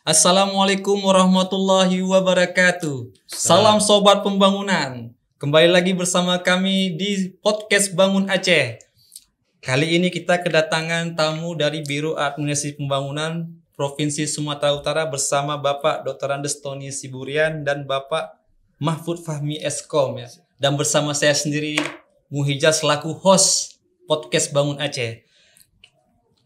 Assalamualaikum warahmatullahi wabarakatuh. Salam sobat pembangunan. Kembali lagi bersama kami di podcast Bangun Aceh. Kali ini kita kedatangan tamu dari Biro Administrasi Pembangunan Provinsi Sumatera Utara bersama Bapak Dr. Andes Tony Siburian dan Bapak Mahfud Fahmi Eskom ya. Dan bersama saya sendiri Muhijaz selaku host podcast Bangun Aceh.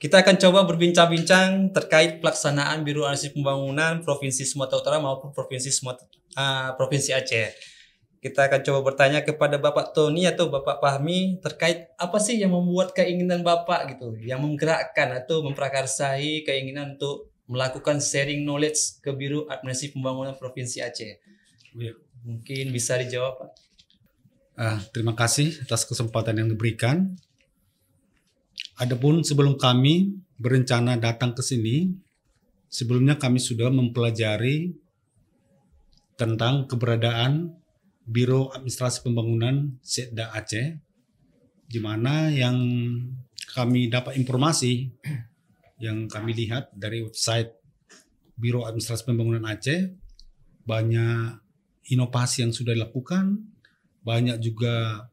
Kita akan coba berbincang-bincang terkait pelaksanaan Biro Administrasi Pembangunan Provinsi Sumatera Utara maupun Provinsi Aceh. Kita akan coba bertanya kepada Bapak Tony atau Bapak Fahmi terkait apa sih yang membuat keinginan Bapak gitu, yang menggerakkan atau memprakarsai keinginan untuk melakukan sharing knowledge ke Biro Administrasi Pembangunan Provinsi Aceh. Mungkin bisa dijawab, Pak. Terima kasih atas kesempatan yang diberikan. Adapun sebelum kami berencana datang ke sini, sebelumnya kami sudah mempelajari tentang keberadaan Biro Administrasi Pembangunan Setda Aceh, di mana yang kami dapat informasi yang kami lihat dari website Biro Administrasi Pembangunan Aceh, banyak inovasi yang sudah dilakukan, banyak juga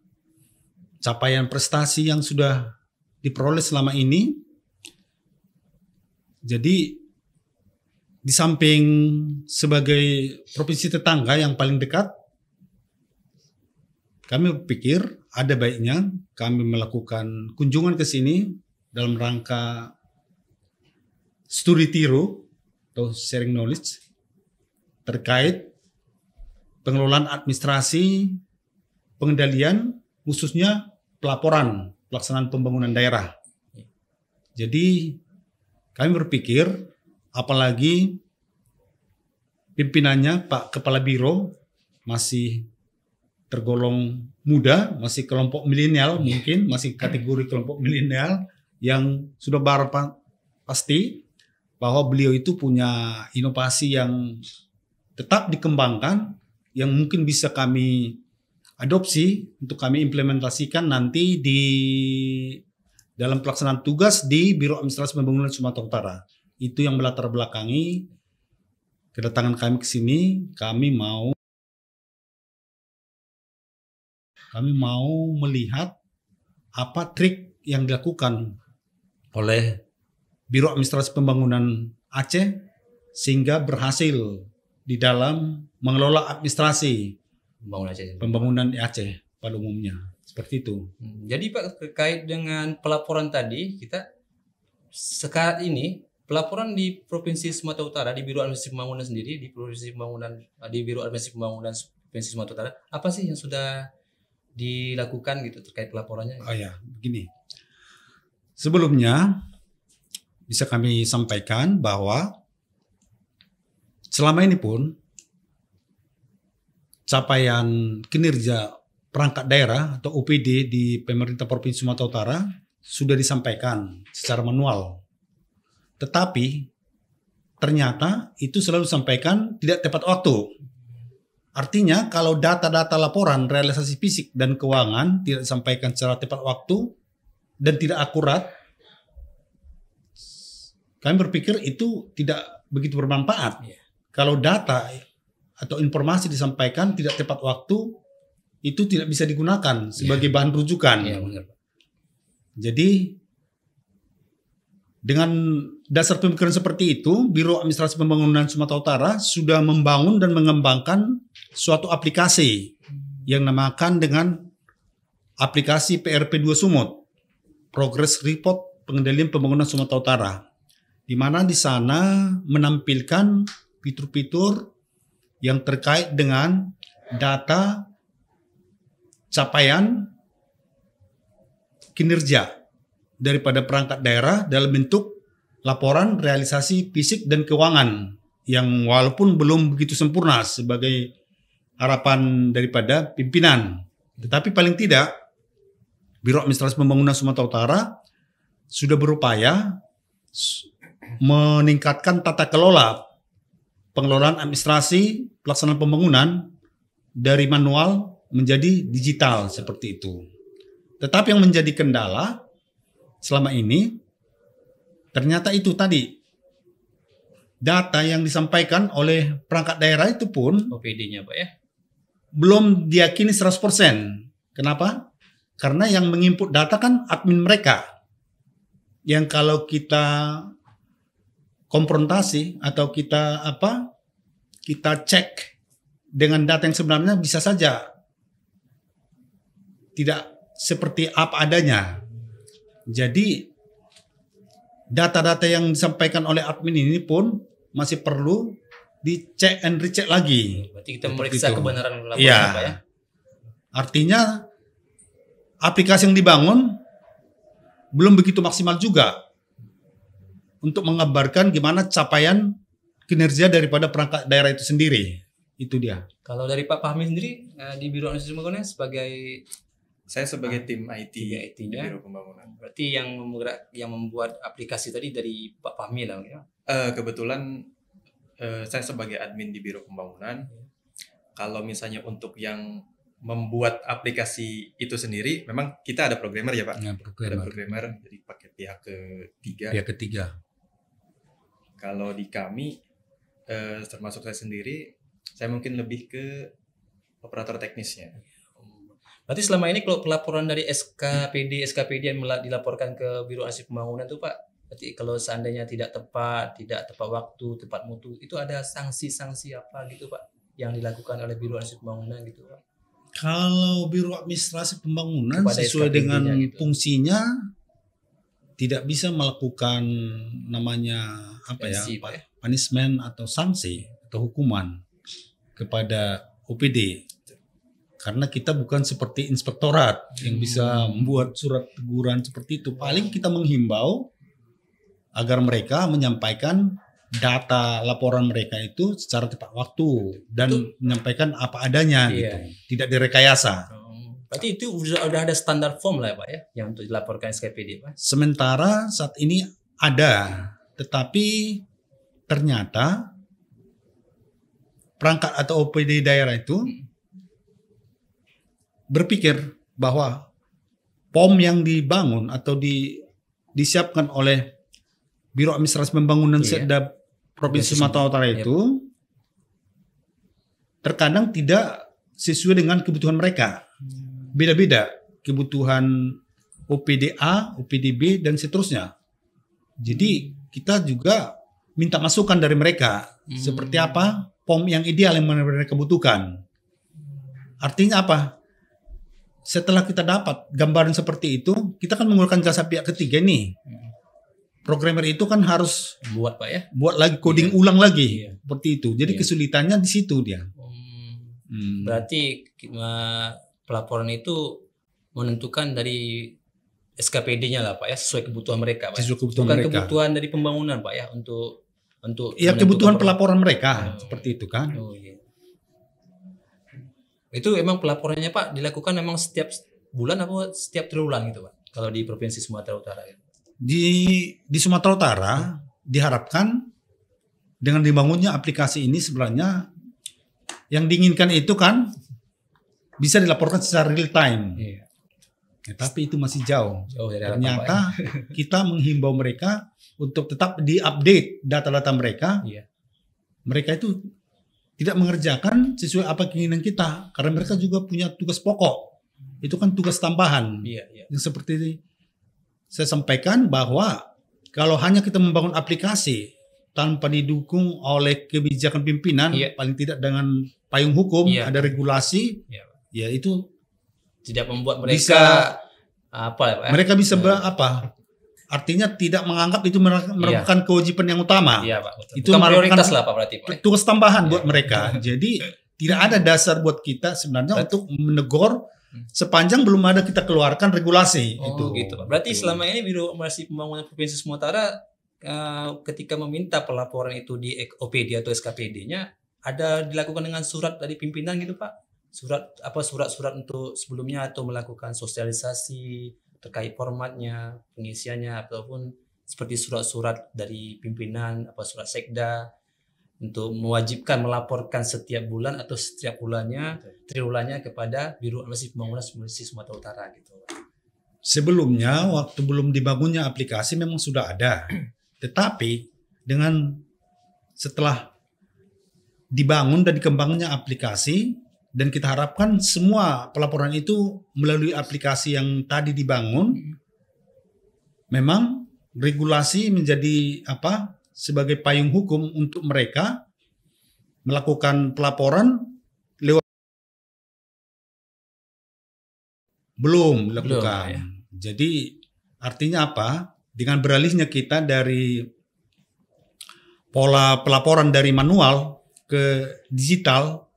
capaian prestasi yang sudah diperoleh selama ini. Jadi di samping sebagai provinsi tetangga yang paling dekat, kami berpikir ada baiknya kami melakukan kunjungan ke sini dalam rangka studi tiru atau sharing knowledge terkait pengelolaan administrasi, pengendalian, khususnya pelaporan pelaksanaan pembangunan daerah. Jadi kami berpikir, apalagi pimpinannya Pak Kepala Biro masih tergolong muda, masih kelompok milenial mungkin, masih kategori kelompok milenial yang sudah pasti bahwa beliau itu punya inovasi yang tetap dikembangkan, yang mungkin bisa kami adopsi untuk kami implementasikan nanti di dalam pelaksanaan tugas di Biro Administrasi Pembangunan Sumatera Utara. Itu yang melatar belakangi kedatangan kami ke sini. Kami mau melihat apa trik yang dilakukan oleh Biro Administrasi Pembangunan Aceh sehingga berhasil di dalam mengelola administrasi pembangunan di Aceh pada umumnya, seperti itu. Jadi Pak, terkait dengan pelaporan tadi, kita sekarang ini pelaporan di Provinsi Sumatera Utara di Biro Administrasi Pembangunan sendiri, di Biro Administrasi Pembangunan Provinsi Sumatera Utara, apa sih yang sudah dilakukan gitu terkait pelaporannya? Oh ya, begini. Sebelumnya bisa kami sampaikan bahwa selama ini pun capaian kinerja perangkat daerah atau OPD di pemerintah Provinsi Sumatera Utara sudah disampaikan secara manual. Tetapi ternyata itu selalu disampaikan tidak tepat waktu. Artinya kalau data-data laporan realisasi fisik dan keuangan tidak disampaikan secara tepat waktu dan tidak akurat, kami berpikir itu tidak begitu bermanfaat. Kalau data atau informasi disampaikan tidak tepat waktu, itu tidak bisa digunakan sebagai bahan rujukan. Jadi dengan dasar pemikiran seperti itu, Biro Administrasi Pembangunan Sumatera Utara sudah membangun dan mengembangkan suatu aplikasi yang namakan dengan aplikasi PRP2 Sumut, Progress Report Pengendalian Pembangunan Sumatera Utara, di mana di sana menampilkan fitur-fitur yang terkait dengan data capaian kinerja daripada perangkat daerah dalam bentuk laporan realisasi fisik dan keuangan yang walaupun belum begitu sempurna sebagai harapan daripada pimpinan, tetapi paling tidak Biro Administrasi Pembangunan Sumatera Utara sudah berupaya meningkatkan tata kelola pengelolaan administrasi pelaksanaan pembangunan dari manual menjadi digital seperti itu. Tetapi yang menjadi kendala selama ini ternyata itu tadi data yang disampaikan oleh perangkat daerah itu pun OPD-nya Pak ya. belum diyakini 100%. Kenapa? Karena yang menginput data kan admin mereka. Yang kalau kita konfrontasi atau kita cek dengan data yang sebenarnya bisa saja tidak seperti apa adanya. Jadi data-data yang disampaikan oleh admin ini pun masih perlu dicek and recheck lagi. Berarti kita memeriksa kebenaran laporan ya. Pak ya. Artinya aplikasi yang dibangun belum begitu maksimal juga untuk mengabarkan gimana capaian kinerja daripada perangkat daerah itu sendiri. Itu dia. Kalau dari Pak Fahmi sendiri di Biro Administrasi Pembangunan sebagai Saya sebagai tim IT di IT-nya, Biro Pembangunan. berarti yang membuat aplikasi tadi dari Pak Fahmi lah ya. Kebetulan saya sebagai admin di Biro Pembangunan. Kalau misalnya untuk yang membuat aplikasi itu sendiri, memang kita ada programmer ya Pak. Ada programmer, jadi pakai pihak ketiga. Pihak ketiga. Kalau di kami, termasuk saya sendiri, saya mungkin lebih ke operator teknisnya. Berarti selama ini kalau pelaporan dari SKPD yang dilaporkan ke Biro Administrasi Pembangunan itu Pak, berarti kalau seandainya tidak tepat waktu, tepat mutu, itu ada sanksi-sanksi apa gitu Pak yang dilakukan oleh Biro Administrasi Pembangunan gitu Pak? Kalau Biro Administrasi Pembangunan Kepada sesuai SKPD-nya dengan gitu. fungsinya tidak bisa melakukan namanya Sanksi, Pak ya? punishment atau sanksi atau hukuman kepada OPD. Karena kita bukan seperti inspektorat yang bisa membuat surat teguran seperti itu. Paling kita menghimbau agar mereka menyampaikan data laporan mereka itu secara tepat waktu dan menyampaikan apa adanya gitu. Tidak direkayasa. Berarti itu udah ada standar form lah ya Pak ya yang untuk dilaporkan SKPD Pak. Sementara saat ini ada, tetapi ternyata perangkat atau OPD daerah itu berpikir bahwa POM yang dibangun atau disiapkan oleh Biro Administrasi Pembangunan Setda Provinsi Sumatera Utara itu terkadang tidak sesuai dengan kebutuhan mereka. Beda-beda kebutuhan OPD A, OPD B, dan seterusnya. Jadi kita juga minta masukan dari mereka. Seperti apa POM yang ideal yang mereka butuhkan. Artinya apa? Setelah kita dapat gambaran seperti itu, kita kan menggunakan jasa pihak ketiga nih. Programmer itu kan harus buat Pak ya. Buat lagi coding ulang lagi seperti itu. Jadi kesulitannya di situ dia. Berarti pelaporan itu menentukan dari SKPD-nya lah Pak ya, sesuai kebutuhan mereka Pak. Sesuai kebutuhan bukan mereka. Kebutuhan dari pembangunan Pak ya untuk ya kebutuhan pelaporan mereka seperti itu kan. Oh, iya. Itu emang pelaporannya Pak dilakukan memang setiap bulan atau setiap triwulan gitu Pak kalau di Provinsi Sumatera Utara ya? Di Sumatera Utara diharapkan dengan dibangunnya aplikasi ini sebenarnya yang diinginkan itu kan bisa dilaporkan secara real time. Iya. Ya, tapi itu masih jauh. Dari ternyata kita menghimbau mereka untuk tetap diupdate data-data mereka. Iya. Mereka itu tidak mengerjakan sesuai apa keinginan kita karena mereka juga punya tugas pokok. Itu kan tugas tambahan. Iya. Yang seperti saya sampaikan bahwa kalau hanya kita membangun aplikasi tanpa didukung oleh kebijakan pimpinan, paling tidak dengan payung hukum, ada regulasi, ya itu tidak membuat mereka mereka bisa artinya tidak menganggap itu merupakan kewajiban yang utama. Iya, Pak. Itu bukan prioritas lah Pak berarti Pak. Tugas tambahan buat mereka. Jadi tidak ada dasar buat kita sebenarnya untuk menegur sepanjang belum ada kita keluarkan regulasi. Gitu Pak. Berarti selama ini Biro Administrasi Pembangunan Provinsi Sumatera ketika meminta pelaporan itu di OPD atau SKPD-nya ada dilakukan dengan surat dari pimpinan gitu Pak? Surat-surat untuk sebelumnya atau melakukan sosialisasi terkait formatnya, pengisiannya ataupun seperti surat-surat dari pimpinan surat sekda untuk mewajibkan melaporkan setiap bulan atau setiap bulannya triwulannya kepada Biro Administrasi Pembangunan Provinsi Sumatera Utara gitu. Sebelumnya waktu belum dibangunnya aplikasi memang sudah ada. Tetapi dengan setelah dibangun dan dikembangnya aplikasi, dan kita harapkan semua pelaporan itu melalui aplikasi yang tadi dibangun, memang regulasi menjadi sebagai payung hukum untuk mereka melakukan pelaporan lewat belum dilakukan. Ya. Jadi artinya apa? Dengan beralihnya kita dari pola pelaporan dari manual ke digital,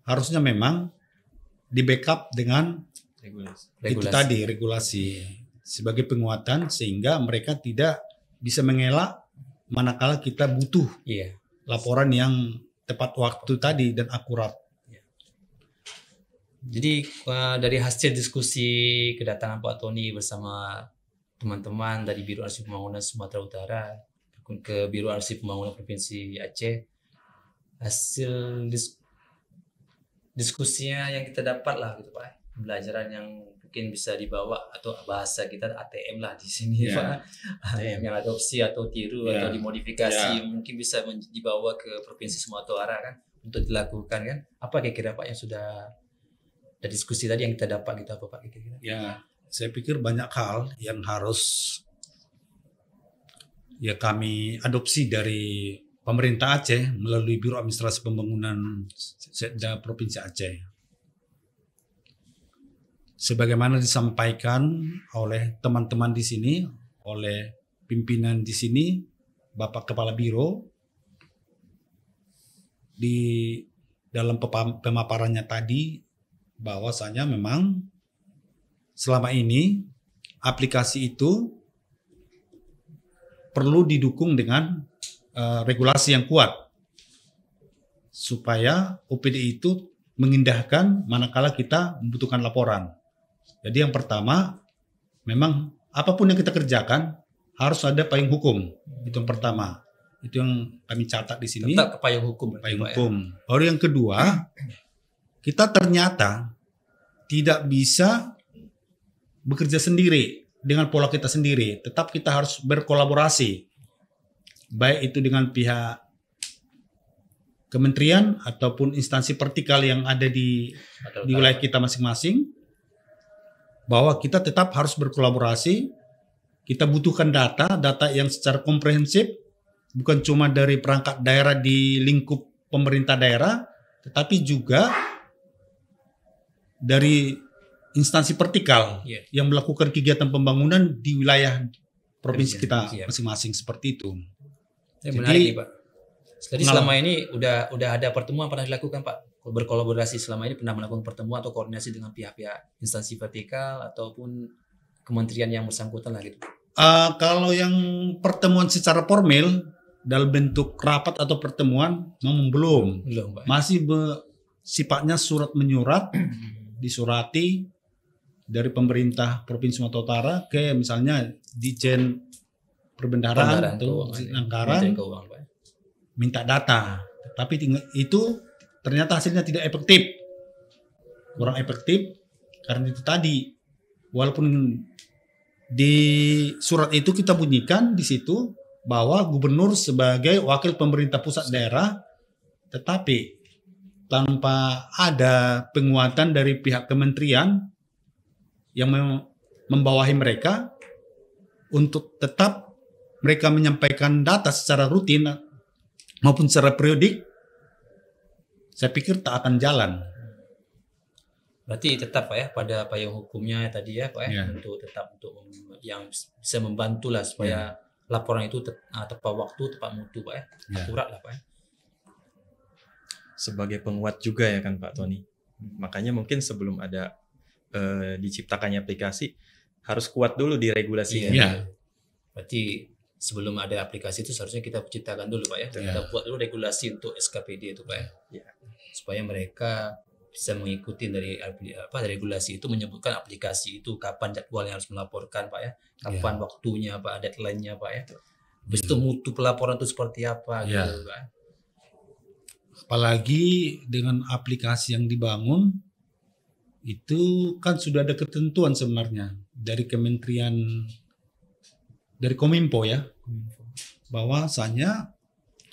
harusnya memang di backup dengan itu tadi regulasi sebagai penguatan, sehingga mereka tidak bisa mengelak manakala kita butuh laporan yang tepat waktu tadi dan akurat. Jadi dari hasil diskusi kedatangan Pak Tony bersama teman-teman dari Biro Arsip Pembangunan Sumatera Utara ke Biro Arsip Pembangunan Provinsi Aceh, hasil diskusinya yang kita dapat lah gitu Pak, pembelajaran yang mungkin bisa dibawa, atau bahasa kita ATM lah di sini Pak, yang adopsi atau tiru atau dimodifikasi mungkin bisa dibawa ke Provinsi Sumatera Utara kan untuk dilakukan kan. Apa kira-kira Pak yang sudah dari diskusi tadi yang kita dapat gitu, apa Pak kira-kira? Ya, saya pikir banyak hal yang harus kami adopsi dari pemerintah Aceh melalui Biro Administrasi Pembangunan Setda Provinsi Aceh. Sebagaimana disampaikan oleh teman-teman di sini, oleh pimpinan di sini, Bapak Kepala Biro, di dalam pemaparannya tadi, bahwasanya memang selama ini aplikasi itu perlu didukung dengan regulasi yang kuat supaya OPD itu mengindahkan manakala kita membutuhkan laporan. Jadi yang pertama, memang apapun yang kita kerjakan harus ada payung hukum. Itu yang pertama. Itu yang kami catat di sini. Tetap ke payung hukum. Payung hukum. Baru yang kedua, kita ternyata tidak bisa bekerja sendiri dengan pola kita sendiri. Tetap kita harus berkolaborasi. Baik itu dengan pihak kementerian ataupun instansi vertikal yang ada di wilayah kita masing-masing. Bahwa kita tetap harus berkolaborasi. Kita butuhkan data yang secara komprehensif. Bukan cuma dari perangkat daerah di lingkup pemerintah daerah, tetapi juga dari instansi vertikal yang melakukan kegiatan pembangunan di wilayah provinsi kita masing-masing seperti itu. Jadi Pak. Jadi selama ini udah ada pertemuan pernah dilakukan Pak, berkolaborasi selama ini pernah melakukan pertemuan atau koordinasi dengan pihak-pihak instansi vertikal ataupun kementerian yang bersangkutan lah gitu. Kalau yang pertemuan secara formal dalam bentuk rapat atau pertemuan memang belum Pak. Masih sifatnya surat menyurat, disurati dari pemerintah Provinsi Sumatera Utara ke misalnya Ditjen Perbendaharaan atau Anggaran minta data, tapi itu ternyata hasilnya tidak efektif, kurang efektif karena itu tadi, walaupun di surat itu kita bunyikan di situ bahwa gubernur sebagai wakil pemerintah pusat daerah, tetapi tanpa ada penguatan dari pihak kementerian yang membawahi mereka untuk tetap mereka menyampaikan data secara rutin maupun secara periodik, saya pikir tak akan jalan. Berarti tetap Pak ya pada payung hukumnya tadi ya Pak ya, untuk tetap untuk yang bisa membantu lah supaya laporan itu tepat waktu, tepat mutu Pak ya, akurat lah Pak ya. Sebagai penguat juga ya kan Pak Tony. Makanya mungkin sebelum ada diciptakannya aplikasi harus kuat dulu di regulasinya. Berarti sebelum ada aplikasi itu seharusnya kita ciptakan dulu Pak ya. Kita buat dulu regulasi untuk SKPD itu Pak ya. Supaya mereka bisa mengikuti dari regulasi itu, menyebutkan aplikasi itu kapan jadwal yang harus melaporkan Pak ya, kapan waktunya Pak, deadline-nya Pak ya. Habis itu mutu pelaporan itu seperti apa gitu Pak. Apalagi dengan aplikasi yang dibangun itu kan sudah ada ketentuan sebenarnya dari kementerian, dari Kominfo ya, bahwasanya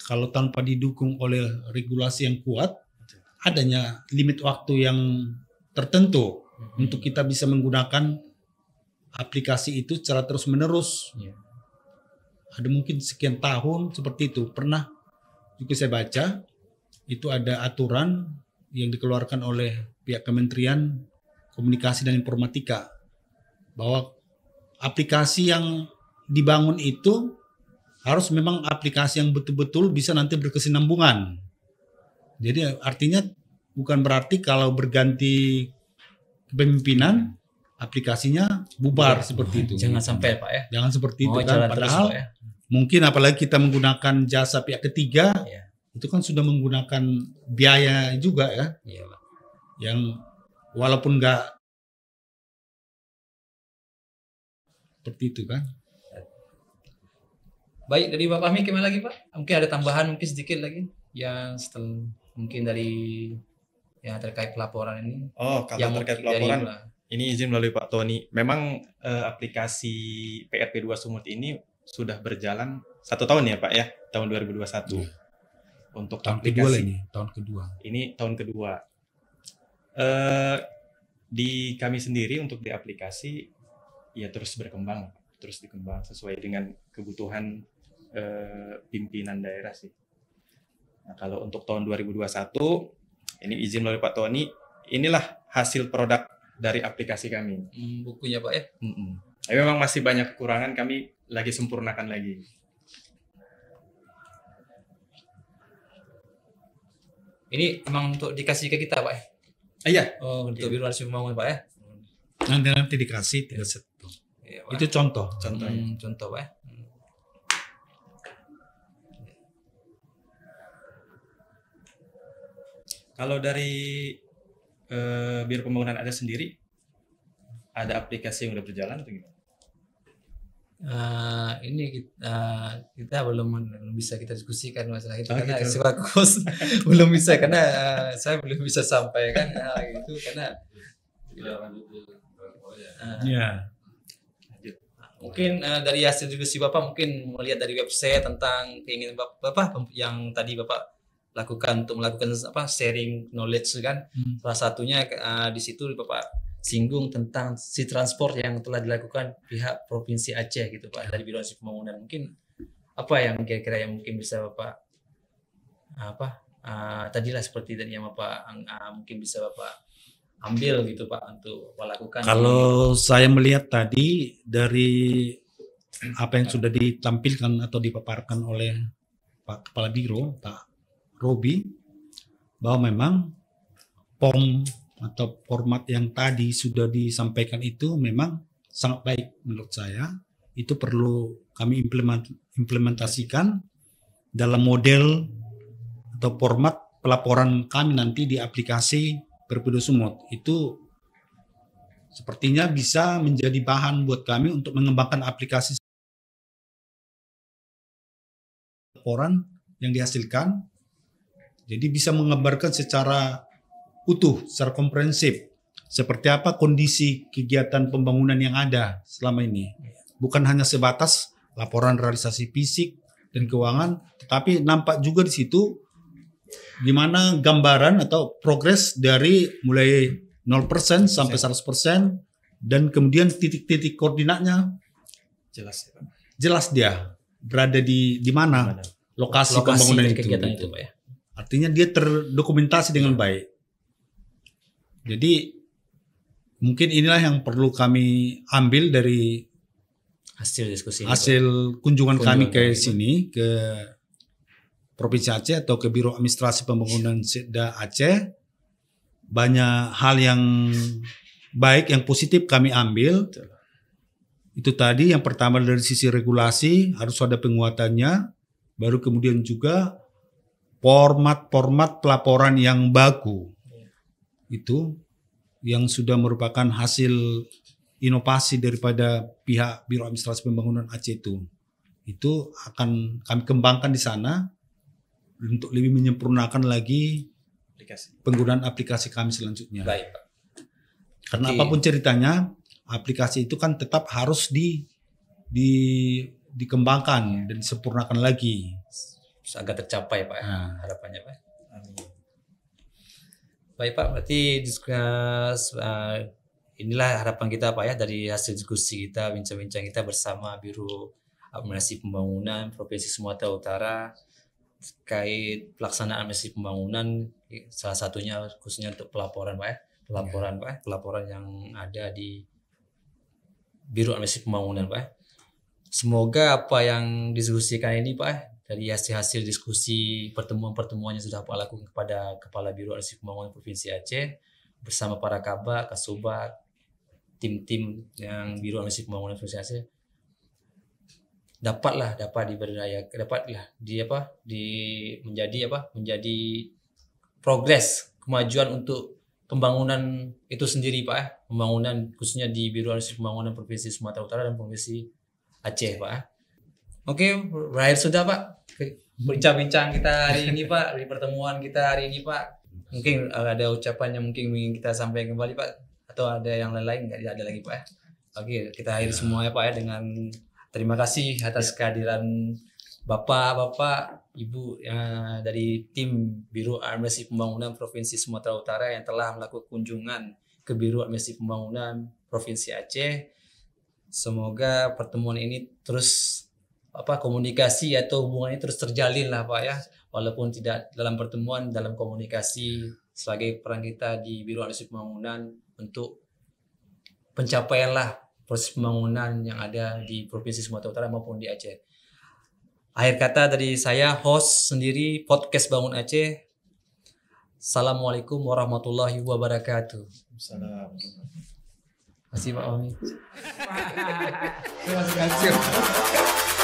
kalau tanpa didukung oleh regulasi yang kuat, adanya limit waktu yang tertentu untuk kita bisa menggunakan aplikasi itu secara terus-menerus. Ada mungkin sekian tahun seperti itu. Pernah juga saya baca, itu ada aturan yang dikeluarkan oleh pihak Kementerian Komunikasi dan Informatika bahwa aplikasi yang dibangun itu harus memang aplikasi yang betul-betul bisa nanti berkesinambungan. Jadi artinya bukan berarti kalau berganti kepemimpinan aplikasinya bubar seperti itu. Jangan sampai Pak ya. Jangan seperti itu kan. Padahal terus, Pak, ya. Mungkin apalagi kita menggunakan jasa pihak ketiga, itu kan sudah menggunakan biaya juga ya. Iya, Pak. Yang walaupun enggak seperti itu kan. Baik, dari Bapak Fahmi gimana lagi Pak? Mungkin ada tambahan mungkin sedikit lagi yang setelah mungkin dari yang terkait pelaporan ini. Oh, kalau yang terkait pelaporan, ini izin melalui Pak Tony. Memang aplikasi PRP2 Sumut ini sudah berjalan 1 tahun ya Pak ya, tahun 2021. Untuk Tahun aplikasi kedua ini, tahun kedua. Ini tahun kedua. Di kami sendiri untuk di aplikasi ya terus berkembang, terus dikembang sesuai dengan kebutuhan pimpinan daerah sih. Nah, kalau untuk tahun 2021 ini izin melalui Pak Tony, inilah hasil produk dari aplikasi kami. Bukunya Pak ya. Tapi memang masih banyak kekurangan, kami lagi sempurnakan lagi. Ini emang untuk dikasih ke kita Pak ya? Iya. Oh, untuk Biro Arsip Pembangunan Pak ya? Nanti dikasih 3 set. Iya, Itu contoh. Contoh Pak ya. Kalau dari Biro Pembangunan ada sendiri, ada aplikasi yang udah berjalan atau gimana? Ini kita belum bisa kita diskusikan masalah itu karena fokus belum bisa karena saya belum bisa sampaikan itu karena mungkin dari hasil diskusi Bapak mungkin melihat dari website tentang keinginan Bapak yang tadi Bapak lakukan untuk melakukan sharing knowledge kan. Salah satunya di situ Bapak singgung tentang si transport yang telah dilakukan pihak Provinsi Aceh gitu Pak dari Biro Arsip Pembangunan. Mungkin apa yang kira-kira yang mungkin bisa Bapak tadilah seperti tadi yang Bapak mungkin bisa Bapak ambil gitu Pak untuk melakukan. Kalau saya melihat tadi dari apa yang sudah ditampilkan atau dipaparkan oleh Pak Kepala Biro, Pak Robi, bahwa memang POM atau format yang tadi sudah disampaikan itu memang sangat baik menurut saya. Itu perlu kami implementasikan dalam model atau format pelaporan kami nanti di aplikasi PRP2 Sumut. Itu sepertinya bisa menjadi bahan buat kami untuk mengembangkan aplikasi laporan yang dihasilkan. Jadi bisa menggambarkan secara utuh, secara komprehensif seperti apa kondisi kegiatan pembangunan yang ada selama ini. Bukan hanya sebatas laporan realisasi fisik dan keuangan, tetapi nampak juga di situ gimana gambaran atau progres dari mulai 0% sampai 100% dan kemudian titik-titik koordinatnya jelas dia berada di mana lokasi pembangunan itu. Kegiatan itu Pak ya. Artinya dia terdokumentasi dengan baik. Jadi mungkin inilah yang perlu kami ambil dari hasil diskusi kunjungan kami ke sini ke Provinsi Aceh atau ke Biro Administrasi Pembangunan Setda Aceh. Banyak hal yang baik, yang positif kami ambil. Itu tadi yang pertama dari sisi regulasi harus ada penguatannya, baru kemudian juga format pelaporan yang baku. Itu yang sudah merupakan hasil inovasi daripada pihak Biro Administrasi Pembangunan Aceh itu akan kami kembangkan di sana untuk lebih menyempurnakan lagi penggunaan aplikasi kami selanjutnya. Baik, Pak. Karena apapun ceritanya, aplikasi itu kan tetap harus dikembangkan dan disempurnakan lagi. agak tercapai Pak harapannya Pak. Amin. Baik Pak, berarti inilah harapan kita Pak ya dari hasil diskusi kita, bincang-bincang kita bersama Biro Administrasi Pembangunan Provinsi Sumatera Utara terkait pelaksanaan administrasi pembangunan, salah satunya khususnya untuk pelaporan Pak ya. Pelaporan yang ada di Biro Administrasi Pembangunan Pak. Semoga apa yang didiskusikan ini Pak dari hasil diskusi pertemuan-pertemuan yang sudah Pak lakukan kepada Kepala Biro Administrasi Pembangunan Provinsi Aceh bersama para Kabak, Kasubag, tim-tim yang Biro Administrasi Pembangunan Provinsi Aceh menjadi progres kemajuan untuk pembangunan itu sendiri Pak ya. Pembangunan khususnya di Biro Administrasi Pembangunan Provinsi Sumatera Utara dan Provinsi Aceh Pak. Oke, berakhir sudah Pak bincang-bincang kita hari ini Pak, di pertemuan kita hari ini Pak. Mungkin ada ucapan yang mungkin ingin kita sampaikan kembali Pak, atau ada yang lain nggak ada lagi Pak ya. Oke, kita akhiri semuanya Pak ya dengan terima kasih atas kehadiran Bapak, Ibu dari tim Biro Administrasi Pembangunan Provinsi Sumatera Utara yang telah melakukan kunjungan ke Biro Administrasi Pembangunan Provinsi Aceh. Semoga pertemuan ini terus komunikasi atau hubungannya terus terjalin lah Pak ya, walaupun tidak dalam pertemuan, dalam komunikasi sebagai peran kita di Biro Administrasi Pembangunan untuk pencapaian lah proses pembangunan yang ada di Provinsi Sumatera Utara maupun di Aceh. Akhir kata dari saya host sendiri podcast Bangun Aceh. Assalamualaikum warahmatullahi wabarakatuh. Assalamualaikum. Terima kasih Pak Ami. Terima kasih.